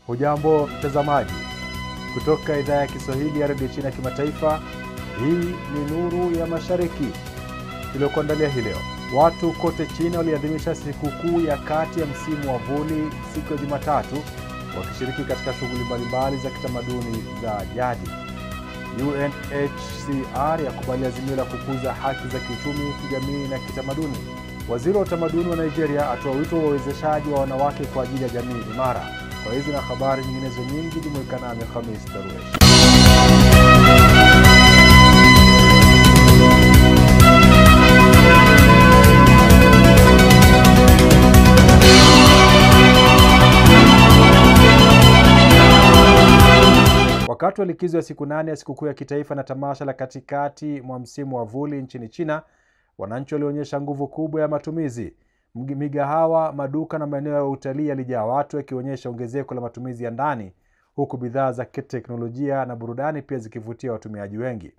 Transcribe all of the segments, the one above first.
Hujambo mtazamaji, kutoka idhaa ya Kiswahili ya Radio China Kimataifa. Hii ni Nuru ya Mashariki tuliyokuandalia hii leo. Watu kote China waliadhimisha sikukuu ya kati ya msimu wa vuli siku ya Jumatatu, wakishiriki katika shughuli mbalimbali za kitamaduni za jadi. UNHCR yakubali azimio la kukuza haki za kiuchumi, kijamii na kitamaduni. Waziri wa utamaduni wa Nigeria atoa wito wa uwezeshaji wa wanawake kwa ajili ya jamii imara. Kwa hizi na habari nyinginezo nyingi, jumuika nami Khamis Daruesh. Wakati wa likizo ya siku 8 ya sikukuu ya kitaifa na tamasha la katikati mwa msimu wa vuli nchini China, wananchi walionyesha nguvu kubwa ya matumizi. Migahawa, maduka na maeneo ya utalii yalijaa watu, yakionyesha ongezeko la matumizi ya ndani, huku bidhaa za kiteknolojia na burudani pia zikivutia watumiaji wengi.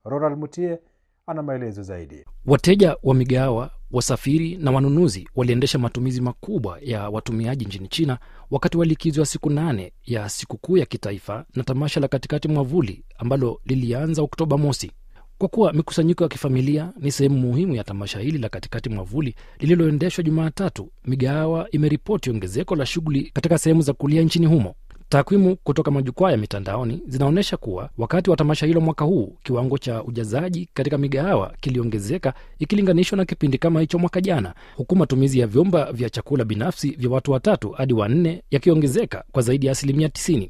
Ronald Mutie ana maelezo zaidi. Wateja wa migahawa, wasafiri na wanunuzi waliendesha matumizi makubwa ya watumiaji nchini China wakati wa likizo ya siku 8 ya sikukuu ya kitaifa na tamasha la katikati mwa vuli ambalo lilianza Oktoba mosi. Kwa kuwa mikusanyiko ya kifamilia ni sehemu muhimu ya tamasha hili la katikati mwa vuli lililoendeshwa Jumatatu, migahawa imeripoti ongezeko la shughuli katika sehemu za kulia nchini humo. Takwimu kutoka majukwaa ya mitandaoni zinaonyesha kuwa wakati wa tamasha hilo mwaka huu, kiwango cha ujazaji katika migahawa kiliongezeka ikilinganishwa na kipindi kama hicho mwaka jana, huku matumizi ya vyomba vya chakula binafsi vya watu 3 hadi 4 yakiongezeka kwa zaidi ya 90%.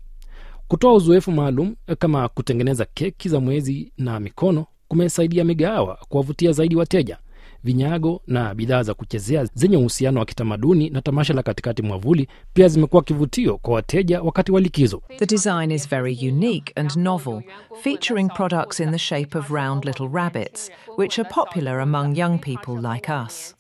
Kutoa uzoefu maalum kama kutengeneza keki za mwezi na mikono kumesaidia migahawa kuwavutia zaidi wateja. Vinyago na bidhaa za kuchezea zenye uhusiano wa kitamaduni na tamasha la katikati mwa vuli pia zimekuwa kivutio kwa wateja wakati wa likizo. The design is very unique and novel, featuring products in the shape of round little rabbits, which are popular among young people like us.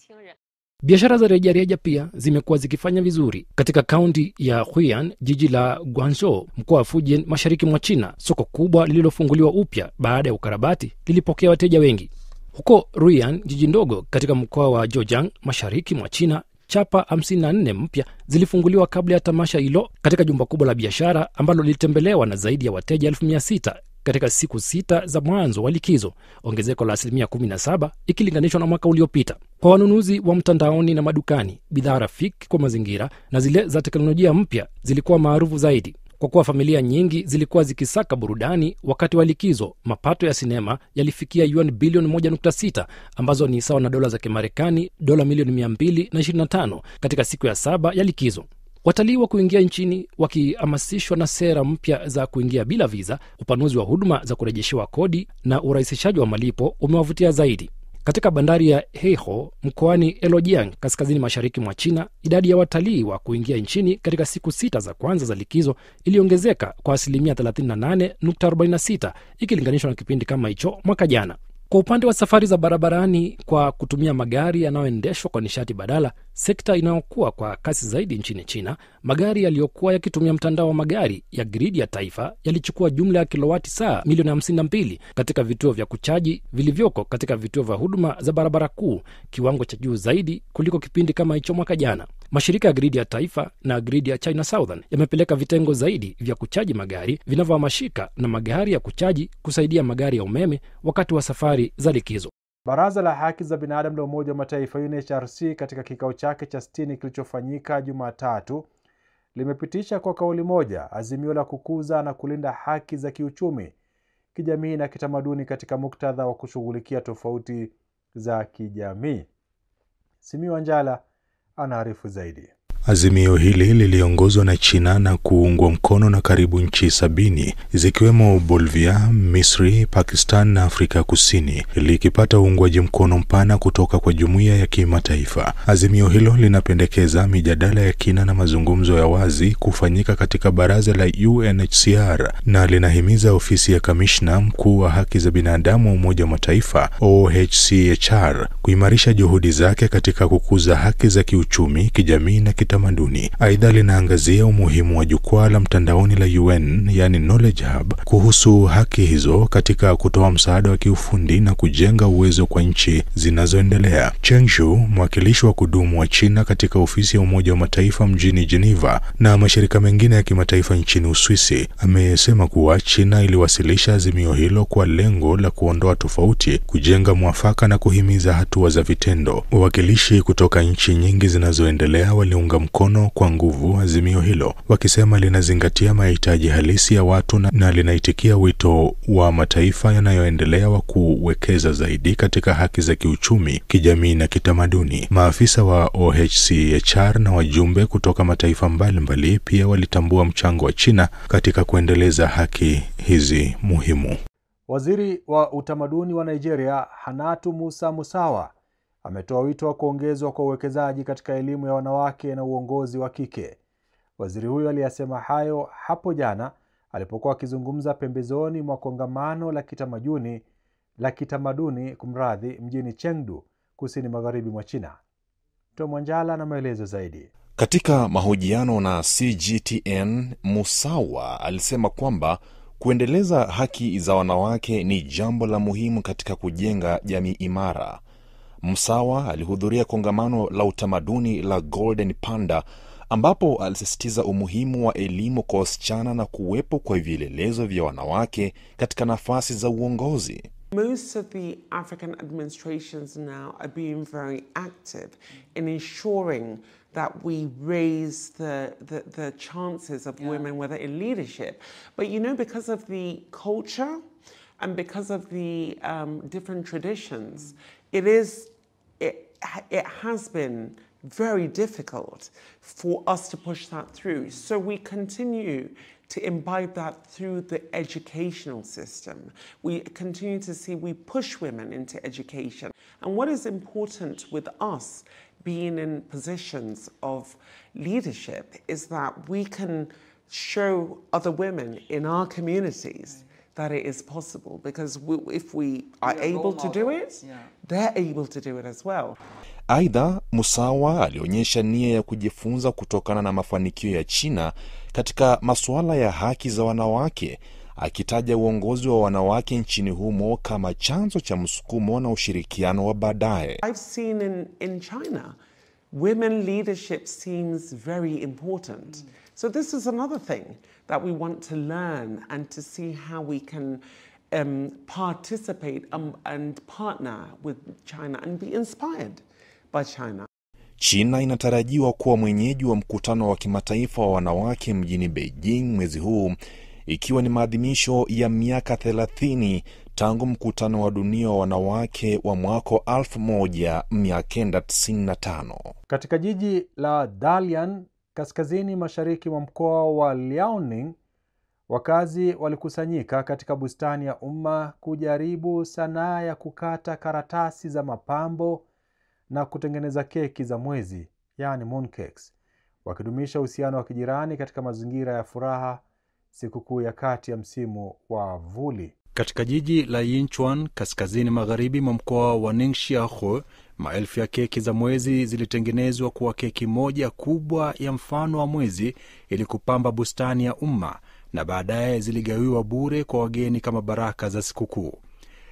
Biashara za rejareja pia zimekuwa zikifanya vizuri. Katika kaunti ya Huiyan, jiji la Guangzhou, mkoa wa Fujian, mashariki mwa China, soko kubwa lililofunguliwa upya baada ya ukarabati lilipokea wateja wengi. Huko Ruiyan, jiji ndogo katika mkoa wa Zhejiang, mashariki mwa China, chapa 54 mpya zilifunguliwa kabla ya tamasha hilo katika jumba kubwa la biashara ambalo lilitembelewa na zaidi ya wateja 1600 katika siku 6 za mwanzo wa likizo, ongezeko la 17% ikilinganishwa na mwaka uliopita. Kwa wanunuzi wa mtandaoni na madukani, bidhaa rafiki kwa mazingira na zile za teknolojia mpya zilikuwa maarufu zaidi. Kwa kuwa familia nyingi zilikuwa zikisaka burudani wakati wa likizo, mapato ya sinema yalifikia yuan bilioni 1.6 ambazo ni sawa na dola za Kimarekani dola milioni 225 katika siku ya 7 ya likizo. Watalii wa kuingia nchini wakihamasishwa na sera mpya za kuingia bila visa, upanuzi wa huduma za kurejeshewa kodi na urahisishaji wa malipo umewavutia zaidi. Katika bandari ya Heiho mkoani Elojiang, kaskazini mashariki mwa China, idadi ya watalii wa kuingia nchini katika siku 6 za kwanza za likizo iliongezeka kwa 38.46 ikilinganishwa na kipindi kama hicho mwaka jana. Kwa upande wa safari za barabarani kwa kutumia magari yanayoendeshwa kwa nishati badala, sekta inayokuwa kwa kasi zaidi nchini China, magari yaliyokuwa yakitumia mtandao wa magari ya gridi ya taifa yalichukua jumla ya kilowati saa milioni 52 katika vituo vya kuchaji vilivyoko katika vituo vya huduma za barabara kuu, kiwango cha juu zaidi kuliko kipindi kama hicho mwaka jana. Mashirika ya gridi ya taifa na gridi ya China Southern yamepeleka vitengo zaidi vya kuchaji magari vinavyohamashika na magari ya kuchaji kusaidia magari ya umeme wakati wa safari za likizo. Baraza la Haki za Binadamu la Umoja wa Mataifa UNHRC katika kikao chake cha 60 kilichofanyika Jumatatu limepitisha kwa kauli moja azimio la kukuza na kulinda haki za kiuchumi, kijamii na kitamaduni katika muktadha wa kushughulikia tofauti za kijamii. Simi Wanjala anaarifu zaidi. Azimio hili liliongozwa na China na kuungwa mkono na karibu nchi 70 zikiwemo Bolivia, Misri, Pakistan na Afrika Kusini, likipata uungwaji mkono mpana kutoka kwa jumuiya ya kimataifa. Azimio hilo linapendekeza mijadala ya kina na mazungumzo ya wazi kufanyika katika baraza la UNHCR na linahimiza ofisi ya kamishna mkuu wa haki za binadamu wa Umoja wa Mataifa OHCHR kuimarisha juhudi zake katika kukuza haki za kiuchumi, kijamii na kitamaduni. Aidha, linaangazia umuhimu wa jukwaa la mtandaoni la UN, yani Knowledge Hub, kuhusu haki hizo katika kutoa msaada wa kiufundi na kujenga uwezo kwa nchi zinazoendelea. Cheng Shu, mwakilishi wa kudumu wa China katika ofisi ya Umoja wa Mataifa mjini Geneva na mashirika mengine ya kimataifa nchini Uswisi, amesema kuwa China iliwasilisha azimio hilo kwa lengo la kuondoa tofauti, kujenga mwafaka na kuhimiza hatua za vitendo. Wawakilishi kutoka nchi nyingi zinazoendelea waliunga mkono kwa nguvu azimio hilo, wakisema linazingatia mahitaji halisi ya watu na linaitikia wito wa mataifa yanayoendelea wa kuwekeza zaidi katika haki za kiuchumi, kijamii na kitamaduni. Maafisa wa OHCHR na wajumbe kutoka mataifa mbalimbali pia walitambua mchango wa China katika kuendeleza haki hizi muhimu. Waziri wa utamaduni wa Nigeria, Hannatu Musa Musawa, ametoa wito wa kuongezwa kwa uwekezaji katika elimu ya wanawake na uongozi wa kike. Waziri huyo aliyasema hayo hapo jana alipokuwa akizungumza pembezoni mwa kongamano la kitamaduni mjini Chengdu, kusini magharibi mwa China. Tomwanjala na maelezo zaidi. Katika mahojiano na CGTN, Musawa alisema kwamba kuendeleza haki za wanawake ni jambo la muhimu katika kujenga jamii imara. Musawa alihudhuria kongamano la utamaduni la Golden Panda, ambapo alisisitiza umuhimu wa elimu kwa wasichana na kuwepo kwa vielelezo vya wanawake katika nafasi za uongozi. Most of the African administrations now are being very active in ensuring that we raise the chances of women, whether in leadership. But because of the culture and because of the different traditions, it has been very difficult for us to push that through. So we continue to imbibe that through the educational system. We continue to see we push women into education. And what is important with us being in positions of leadership is that we can show other women in our communities that it is possible, because if we are able to do it, they're able to do it as well. Aidha, Musawa alionyesha nia ya kujifunza kutokana na mafanikio ya China katika masuala ya haki za wanawake, akitaja uongozi wa wanawake nchini humo kama chanzo cha msukumo na ushirikiano wa baadaye. I've seen in China, women leadership seems very important. So this is another thing that we want to learn and to see how we can participate and partner with China and be inspired by China. China inatarajiwa kuwa mwenyeji wa mkutano wa kimataifa wa wanawake mjini Beijing mwezi huu, ikiwa ni maadhimisho ya miaka 30 tangu mkutano wa dunia wa wanawake wa mwaka 1995. Katika jiji la Dalian, kaskazini mashariki mwa mkoa wa Liaoning, wakazi walikusanyika katika bustani ya umma kujaribu sanaa ya kukata karatasi za mapambo na kutengeneza keki za mwezi, yani mooncakes, wakidumisha uhusiano wa kijirani katika mazingira ya furaha sikukuu ya kati ya msimu wa vuli. Katika jiji la Yinchuan, kaskazini magharibi mwa mkoa wa Ningxiahu, maelfu ya keki za mwezi zilitengenezwa kuwa keki moja kubwa ya mfano wa mwezi ili kupamba bustani ya umma, na baadaye ziligawiwa bure kwa wageni kama baraka za sikukuu.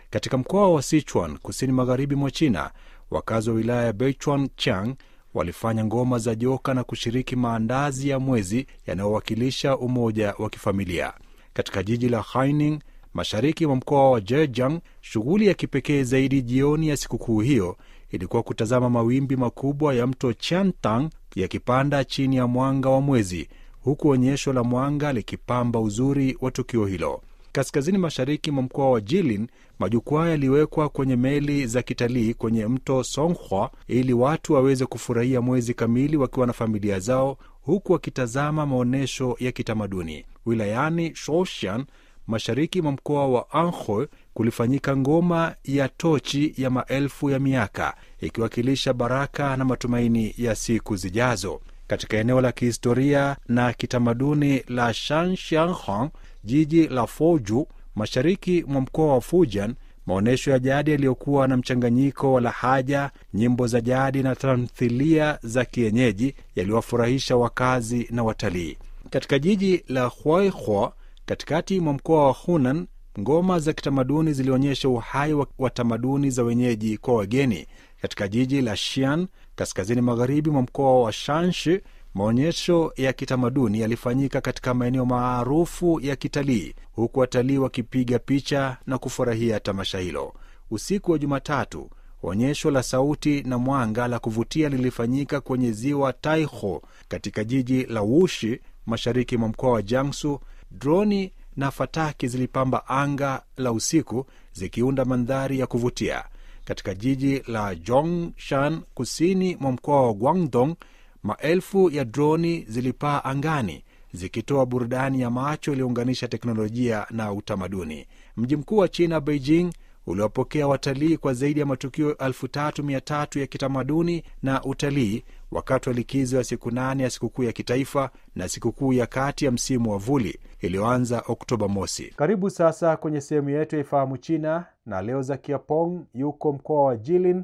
Katika mkoa wa Sichuan, kusini magharibi mwa China, wakazi wa wilaya ya Beichuan-Chang walifanya ngoma za joka na kushiriki maandazi ya mwezi yanayowakilisha umoja wa kifamilia. Katika jiji la Haining, mashariki mwa mkoa wa Zhejiang, shughuli ya kipekee zaidi jioni ya sikukuu hiyo ilikuwa kutazama mawimbi makubwa ya mto Qiantang yakipanda chini ya mwanga wa mwezi, huku onyesho la mwanga likipamba uzuri wa tukio hilo. Kaskazini mashariki mwa mkoa wa Jilin, majukwaa yaliwekwa kwenye meli za kitalii kwenye mto Songhua ili watu waweze kufurahia mwezi kamili wakiwa na familia zao, huku wakitazama maonesho ya kitamaduni. Wilayani Shoshan, mashariki mwa mkoa wa Anhui, kulifanyika ngoma ya tochi ya maelfu ya miaka, ikiwakilisha baraka na matumaini ya siku zijazo. Katika eneo la kihistoria na kitamaduni la Shanshanghang, jiji la Foju, mashariki mwa mkoa wa Fujian, Maonesho ya jadi yaliyokuwa na mchanganyiko wa lahaja, nyimbo za jadi na tamthilia za kienyeji yaliwafurahisha wakazi na watalii. Katika jiji la Huaihua, katikati mwa mkoa wa Hunan, ngoma za kitamaduni zilionyesha uhai wa tamaduni za wenyeji kwa wageni. Katika jiji la Xi'an, kaskazini magharibi mwa mkoa wa Shanxi, maonyesho ya kitamaduni yalifanyika katika maeneo maarufu ya kitalii, huku watalii wakipiga picha na kufurahia tamasha hilo. Usiku wa Jumatatu, onyesho la sauti na mwanga la kuvutia lilifanyika kwenye ziwa Taiho katika jiji la Wuxi, mashariki mwa mkoa wa Jiangsu. Droni na fataki zilipamba anga la usiku zikiunda mandhari ya kuvutia. Katika jiji la Zhongshan, kusini mwa mkoa wa Guangdong, maelfu ya droni zilipaa angani zikitoa burudani ya macho iliyounganisha teknolojia na utamaduni. Mji mkuu wa China, Beijing, uliwapokea watalii kwa zaidi ya matukio 3,300 ya kitamaduni na utalii wakati wa likizo ya siku 8 ya sikukuu ya kitaifa na sikukuu ya kati ya msimu wa vuli iliyoanza Oktoba mosi. Karibu sasa kwenye sehemu yetu ya Ifahamu China, na leo Zakia Pong yuko mkoa wa Jilin.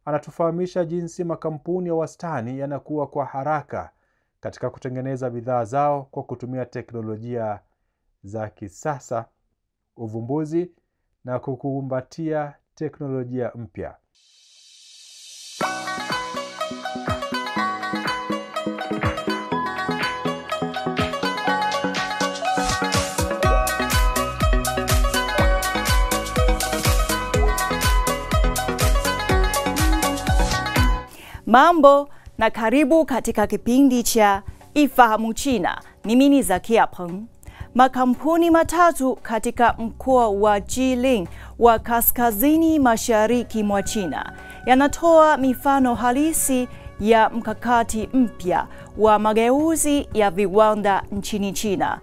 Anatufahamisha jinsi makampuni ya wastani yanakuwa kwa haraka katika kutengeneza bidhaa zao kwa kutumia teknolojia za kisasa, uvumbuzi na kukumbatia teknolojia mpya. Mambo na karibu katika kipindi cha Ifahamu China. Mimi ni Zakia Peng. Makampuni matatu katika mkoa wa Jilin wa kaskazini mashariki mwa China yanatoa mifano halisi ya mkakati mpya wa mageuzi ya viwanda nchini China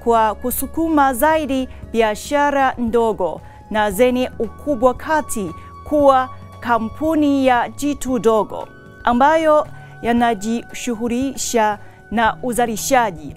kwa kusukuma zaidi biashara ndogo na zenye ukubwa kati kuwa kampuni ya jitu dogo ambayo yanajishughulisha na uzalishaji,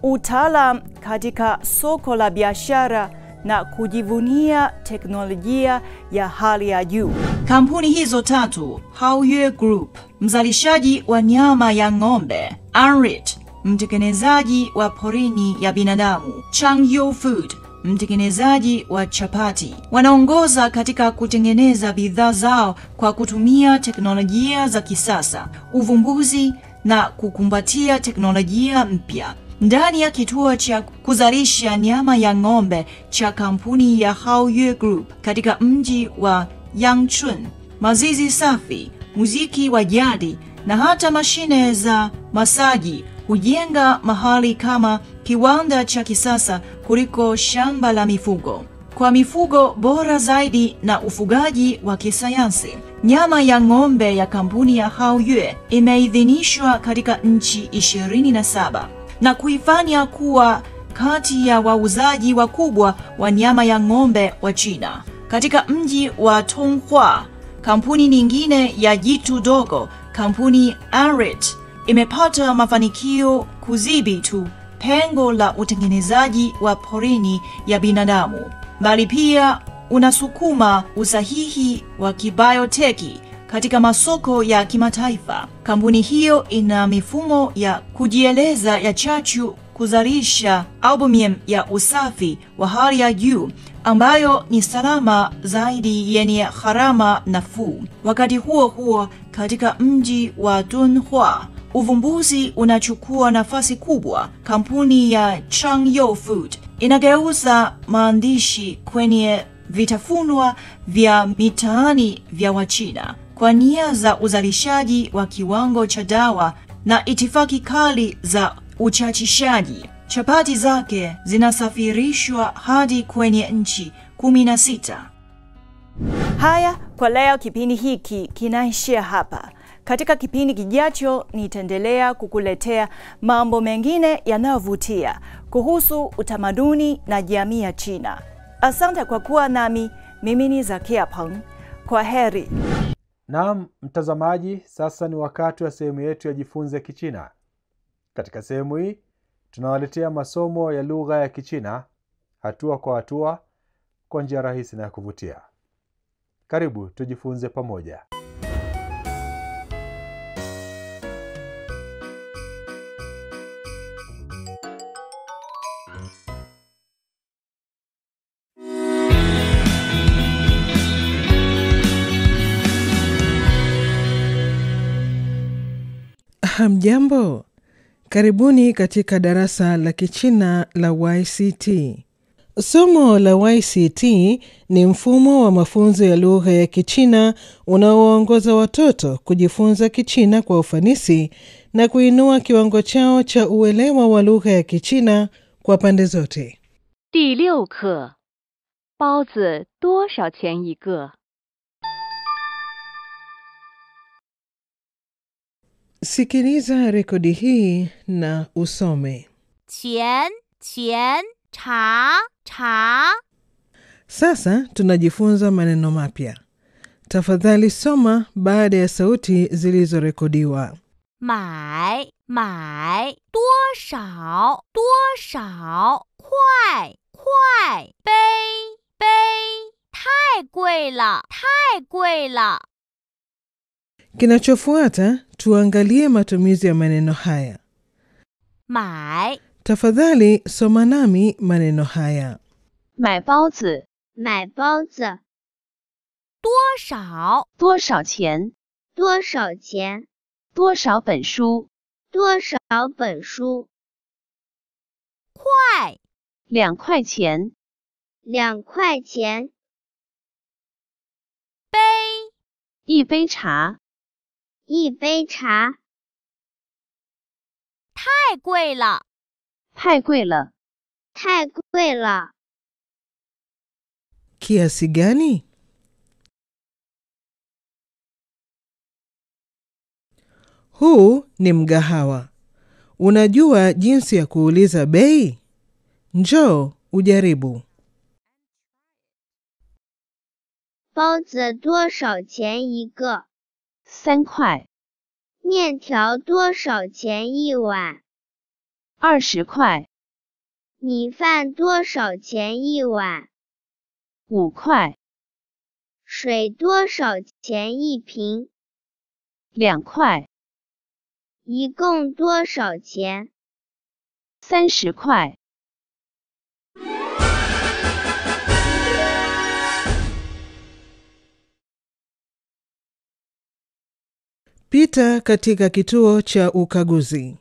utaalam katika soko la biashara na kujivunia teknolojia ya hali ya juu. Kampuni hizo tatu: Haoyue Group, mzalishaji wa nyama ya ng'ombe; Anrit, mtengenezaji wa porini ya binadamu; Changyou Food, mtengenezaji wa chapati, wanaongoza katika kutengeneza bidhaa zao kwa kutumia teknolojia za kisasa, uvumbuzi na kukumbatia teknolojia mpya. Ndani ya kituo cha kuzalisha nyama ya ng'ombe cha kampuni ya Haoyue Group katika mji wa Yangchun, mazizi safi, muziki wa jadi na hata mashine za masaji hujenga mahali kama kiwanda cha kisasa kuliko shamba la mifugo. Kwa mifugo bora zaidi na ufugaji wa kisayansi, nyama ya ng'ombe ya kampuni ya Haoyue imeidhinishwa katika nchi 27 na kuifanya kuwa kati ya wauzaji wakubwa wa nyama ya ng'ombe wa China. Katika mji wa Tonghua, kampuni nyingine ya jitu dogo, kampuni Anrit, imepata mafanikio kuzidi tu pengo la utengenezaji wa porini ya binadamu, bali pia unasukuma usahihi wa kibioteki katika masoko ya kimataifa. Kampuni hiyo ina mifumo ya kujieleza ya chachu kuzalisha albumin ya usafi wa hali ya juu ambayo ni salama zaidi yenye gharama nafuu. Wakati huo huo, katika mji wa Dunhua, uvumbuzi unachukua nafasi kubwa. Kampuni ya Changyou Food inageuza maandishi kwenye vitafunwa vya mitaani vya Wachina kwa nia za uzalishaji wa kiwango cha dawa na itifaki kali za uchachishaji. Chapati zake zinasafirishwa hadi kwenye nchi 16. Haya, kwa leo kipindi hiki kinaishia hapa. Katika kipindi kijacho nitaendelea kukuletea mambo mengine yanayovutia kuhusu utamaduni na jamii ya China. Asante kwa kuwa nami. Mimi ni Zakia Peng. Kwa heri. Naam, mtazamaji, sasa ni wakati wa sehemu yetu ya Jifunze Kichina. Katika sehemu hii tunawaletea masomo ya lugha ya Kichina hatua kwa hatua kwa njia rahisi na ya kuvutia. Karibu tujifunze pamoja. Hamjambo, karibuni katika darasa la Kichina la YCT. Somo la YCT ni mfumo wa mafunzo ya lugha ya Kichina unaoongoza watoto kujifunza Kichina kwa ufanisi na kuinua kiwango chao cha uelewa wa lugha ya Kichina kwa pande zote. 第6课，包子多少钱一个？ Sikiliza rekodi hii na usome. 钱钱茶茶 Sasa tunajifunza maneno mapya. Tafadhali soma baada ya sauti zilizorekodiwa. 买买多少多少块块杯杯太贵了太贵了 Kinachofuata tuangalie matumizi ya maneno haya. 买 Tafadhali soma nami maneno haya. 买包子，买包子多少多少钱？多少钱多少本书？多少本书块2块钱。 2块钱杯一杯茶，一杯茶太贵了太贵了。 太贵了 Kiasi gani? Huu ni mgahawa. Unajua jinsi ya kuuliza bei? Njoo ujaribu. 包子多少钱一个 3块， 面条多少钱一碗 20块， 米饭多少钱一碗 5块， 水多少钱一瓶 2块， 一共多少钱 30块。 Pita katika kituo cha ukaguzi.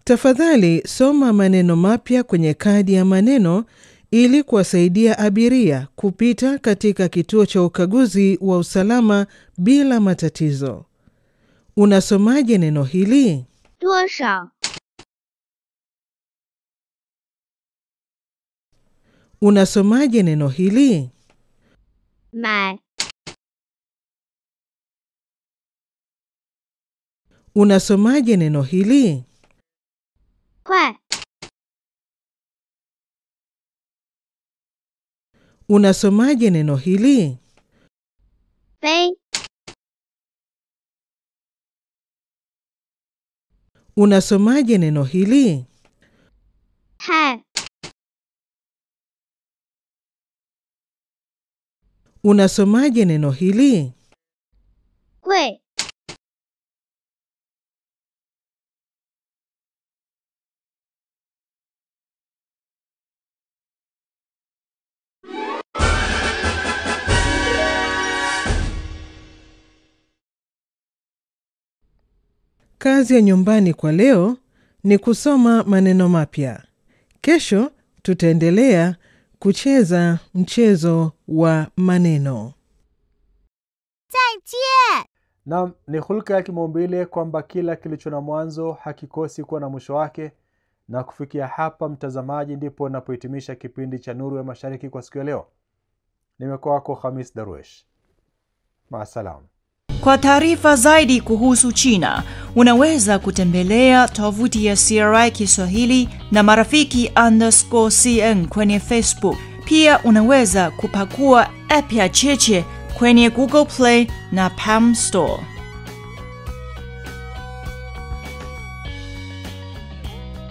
Tafadhali soma maneno mapya kwenye kadi ya maneno ili kuwasaidia abiria kupita katika kituo cha ukaguzi wa usalama bila matatizo. Unasomaje neno hili? 多少 Unasomaje neno hili? 买 Unasomaje neno hili? 块 Unasomaje neno hili? 杯 Unasomaje neno hili? 太 Unasomaje neno hili? 贵 Kazi ya nyumbani kwa leo ni kusoma maneno mapya. Kesho tutaendelea kucheza mchezo wa maneno. 再见 Na ni hulka ya kimaumbile kwamba kila kilicho na mwanzo hakikosi kuwa na mwisho wake. Na kufikia hapa mtazamaji, ndipo napohitimisha kipindi cha Nuru ya Mashariki kwa siku ya leo. Nimekuwa wako Khamis Darwesh. Maasalam. Kwa taarifa zaidi kuhusu China, unaweza kutembelea tovuti ya CRI Kiswahili na marafiki_CN kwenye Facebook. Pia unaweza kupakua app ya Cheche kwenye Google Play na Palm Store.